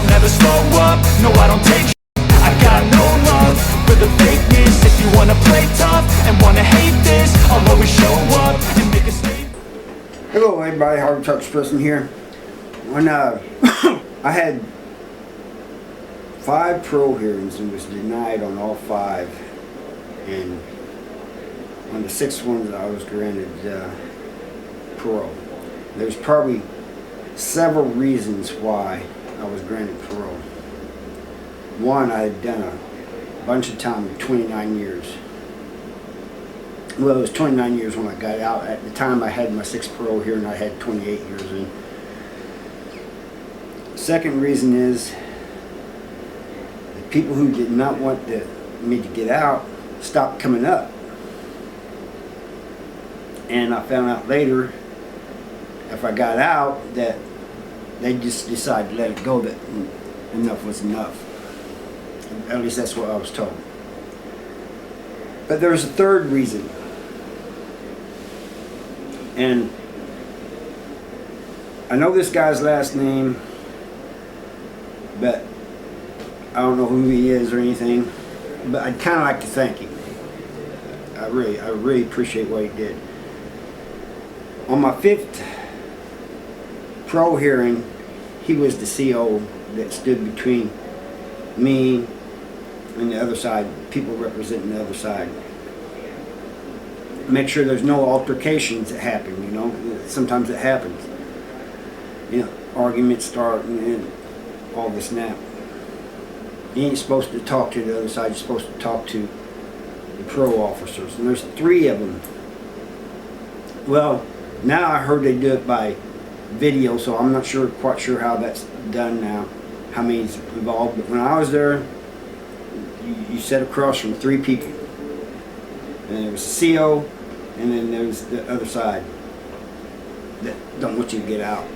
I'll never slow up, no I don't take I got no love for the fakeness. If you wanna play tough and wanna hate this, I'll always show up and make a statement. Hello everybody, Hard Trucks Person here. When I had 5 parole hearings and was denied on all 5, and on the 6th one I was granted parole. There's probably several reasons why I was granted parole. One, I had done a bunch of time, 29 years. Well, it was 29 years when I got out. At the time I had my 6th parole hearing, I had 28 years in. Second reason is the people who did not want me to get out stopped coming up. And I found out later, if I got out, that they just decided to let it go, that enough was enough. At least that's what I was told. But there's a third reason. And I know this guy's last name, but I don't know who he is or anything. But I'd kind of like to thank him. I really appreciate what he did. On my 5th parole hearing, he was the CO that stood between me and the other side, people representing the other side. Make sure there's no altercations that happen, you know. Sometimes it happens. You know, arguments start and all this and that. You ain't supposed to talk to the other side, you're supposed to talk to the parole officers. And there's 3 of them. Well, now I heard they do it by video, so I'm not quite sure how that's done now, how many's involved. But when I was there, you sat across from 3 people. And there was a CO, and then there was the other side that don't want you to get out.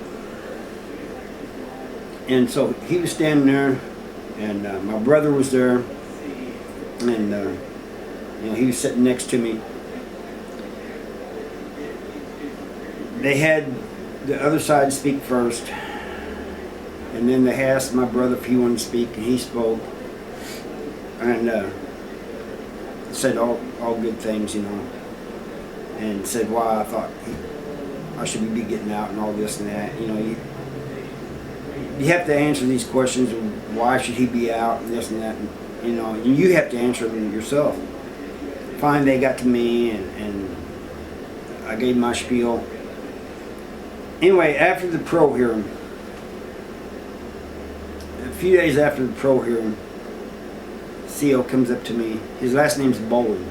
And so he was standing there, and my brother was there, and you know, he was sitting next to me. They had the other side speak first, and then they asked my brother if he wanted to speak, and he spoke, and said all good things, you know, and said why I thought I should be getting out and all this and that. You know, you have to answer these questions of why should he be out and this and that, and, you know, you have to answer them yourself. Finally they got to me, and I gave my spiel. Anyway, after the parole hearing, a few days after the parole hearing, CO comes up to me. His last name's Bowen.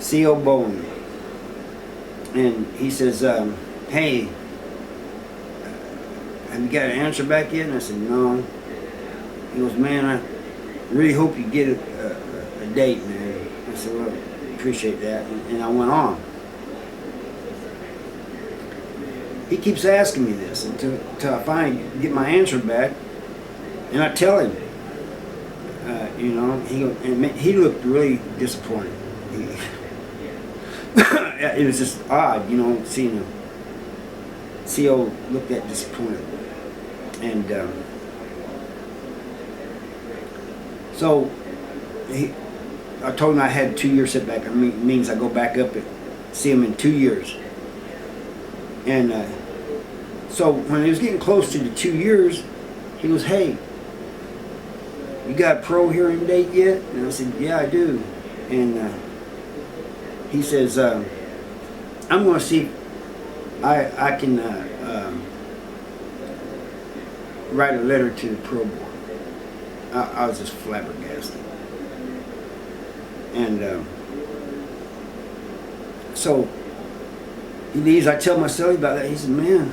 CO Bowen. And he says, hey, have you got an answer back yet? And I said, no. He goes, man, I really hope you get a date, man. I said, well, appreciate that. And I went on. He keeps asking me this until I finally get my answer back. And I tell him, you know, he looked really disappointed. It was just odd, you know, seeing him. CO looked that disappointed. And so I told him I had 2 year setback. I mean, it means I go back up and see him in 2 years. And so when he was getting close to the 2 years, he goes, hey, you got a parole hearing date yet? And I said, yeah, I do. And he says, I'm going to see if I can write a letter to the parole board. I was just flabbergasted. And so he leaves. I tell my son about that. He said, man,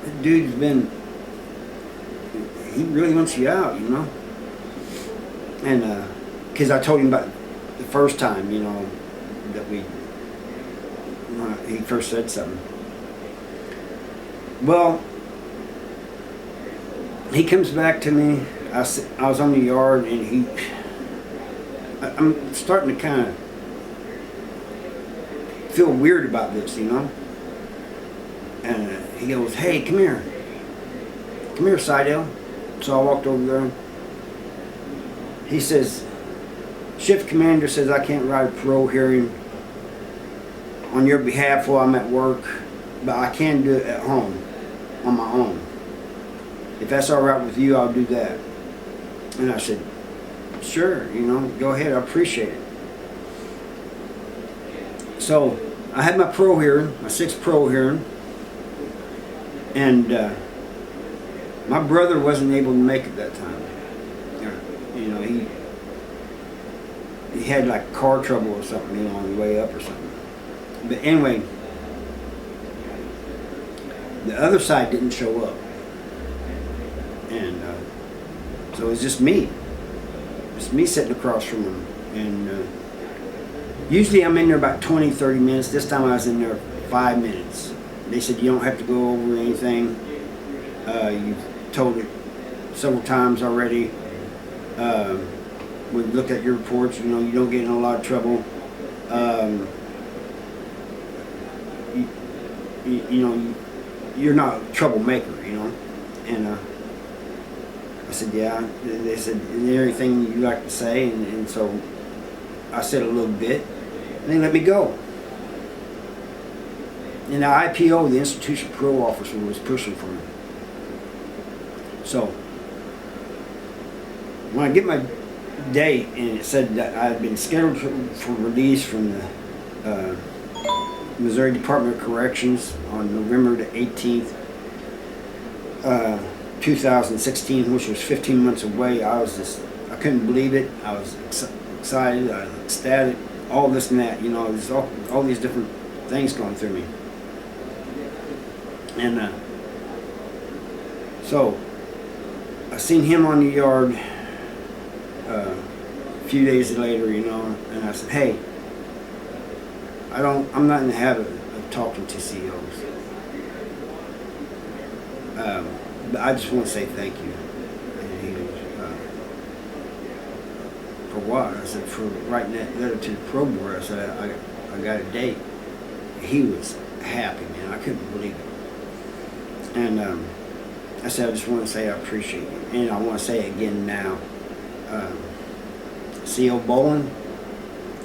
that dude's he really wants you out, you know. And because I told him about the first time, you know, that he first said something. Well, he comes back to me. I was on the yard, and I'm starting to kind of feel weird about this, you know. And he goes, hey, come here. come here, Seidel. So I walked over there. He says, shift commander says I can't write a parole hearing on your behalf while I'm at work, but I can do it at home on my own. If that's all right with you, I'll do that. And I said, sure, go ahead, I appreciate it. So I had my parole hearing, my 6th parole hearing, and my brother wasn't able to make it that time. He had like car trouble or something, on the way up or something. But anyway, the other side didn't show up. And so it was just me. It's me sitting across from him. And usually I'm in there about 20, 30 minutes. This time I was in there 5 minutes. They said, you don't have to go over anything. You've told it several times already. We looked at your reports, you don't get in a lot of trouble. You're not a troublemaker, And I said, yeah. They said, is there anything you'd like to say? And so I said a little bit, and they let me go. And the IPO, the institution parole officer, was pushing for me. So when I get my date, and it said that I had been scheduled for release from the Missouri Department of Corrections on November the 18th, 2016, which was 15 months away. I couldn't believe it. I was excited, I was ecstatic, all this and that, there's all these different things going through me. And so I seen him on the yard a few days later, and I said, hey, I'm not in the habit of talking to CEOs. But I just want to say thank you. And he goes, for what? I said, for writing that letter to the parole board. I said, I got a date. He was happy, man. I couldn't believe it. And I said, I just want to say I appreciate you. And I want to say it again now. CEO Bolin,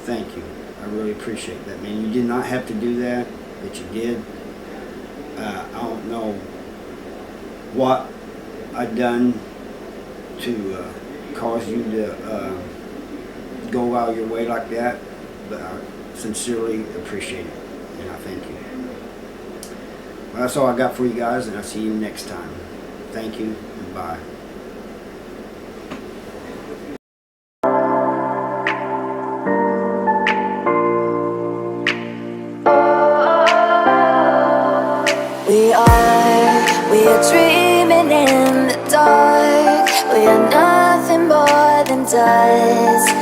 thank you. I really appreciate that, man. You did not have to do that, but you did. I don't know what I've done to cause you to go out your way like that, but I sincerely appreciate it, and I thank you. Well, that's all I got for you guys, and I'll see you next time. Thank you, and bye. We are dreaming in the dark. We are nothing more than dust.